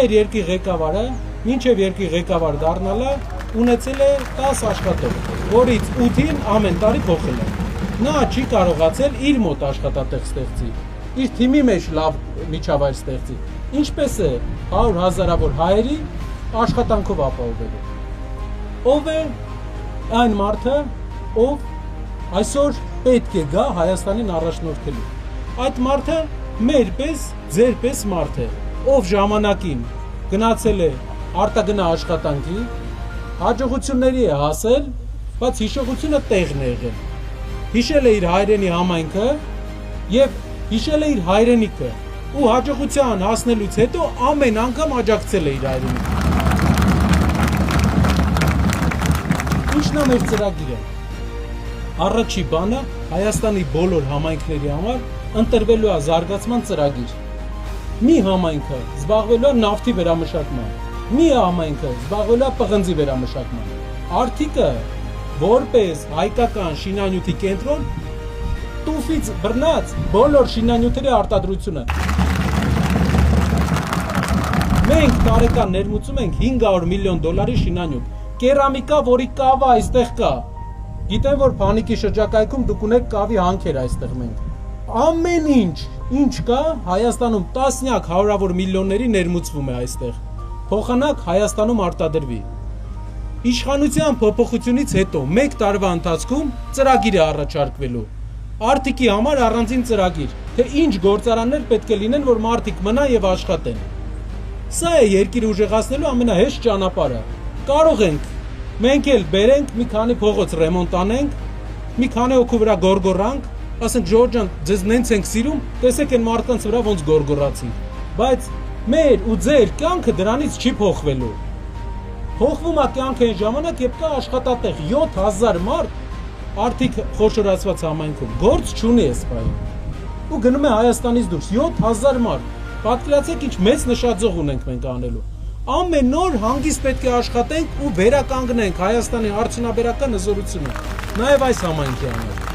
մեր երկրի ղեկավարը մինչև երկրի ղեկավար դառնալը ունեցել է 10 աշխատող, որից 8-ին ամեն տարի փոխել է։ Նա չի կարողացել իր մոտ աշխատատեղ ստեղծի, իր թիմի մեջ լավ միջավայր ստեղծի, ինչպես է 100 հազարավոր հայերի աշխատանքով ապահովելու։ Ով է այն մարդը, ով այսօր պետք է գա Հայաստանին առաջնորդելու։ Այդ մարդը մեր պես, ձեր պես մարդ է, ով ժամանակին գնացել է արտագնա աշխատանքի, հաջողությունների է հասել, բայց հիշողությունը տեղն է եղել։ Հիշել է իր հայրենի համայնքը եւ հիշել է իր հայրենիքը ու հաջողության հասնելուց հետո ամեն անգամ աջակցել է իր հայրենիքին։ Ինչն է մեր ծրագիրը։ Առաջի բանը Հայաստանի բոլոր համայնքների համար ընտրվելու է զարգացման ծրագիր։ Մի համայնքը զբաղվելու է նավթի վերամշակման, մի համայնքը զբաղվելու է պղնձի վերամշակման։ Արդիկը որպես հայկական շինանյութի կենտրոն տուֆից բռնած բոլոր շինանյութերի արտադրությունը։ Մենք տարեկան ներմուծում ենք $500 միլիոն շինանյութ, կերամիկա, որի կավը այստեղ կա։ Գիտեմ, որ Փանիկի շրջակայքում դուք ունեք կավի հանքեր այստեղ մենք։ Ամեն ինչ կա Հայաստանում տասնյակ հարյուրավոր միլիոնների ներմուծվում է այստեղ։ Փոխանակ Հայաստանում արտադրվի։ Իշխանության փոփոխությունից հետո 1 տարվա ընթացքում ծրագիր է առաջարկվելու։ Արդիկի համար առանձին ծրագիր, թե ինչ գործարաններ պետք է լինեն, որ մարդիկ մնան եւ աշխատեն։ Սա է երկիրը ուժեղացնելու ամենահեշտ ճանապարհը։ Կարող ենք մենք էլ բերենք մի քանի փողոց ռեմոնտ անենք, մի քանի հոգու վրա գորգորանք, ասենք Ժորժ ջան, ձեզ նենց ենք սիրում, տեսեք այն մարդկանց վրա ոնց գորգորացին։ Բայց մեր ու ձեր կյանքը դրանից չի փոխվելու։ Փոխվում է կյանքը այն ժամանակ, երբ կա աշխատատեղ 7000 մարդ արդիկ խոշորացված համայնքում, գործ չունի այս պահին։ Ու գնում է Հայաստանից դուրս 7000 մարդ։ Պատկերացեք ինչ մեծ նշաձող ունենք մենք անելու։ Ամեն օր հանգիստ պետք է աշխատենք ու վերականգնենք Հայաստանի արդյունաբերական հզորությունը, նաև այս համայնքի համար։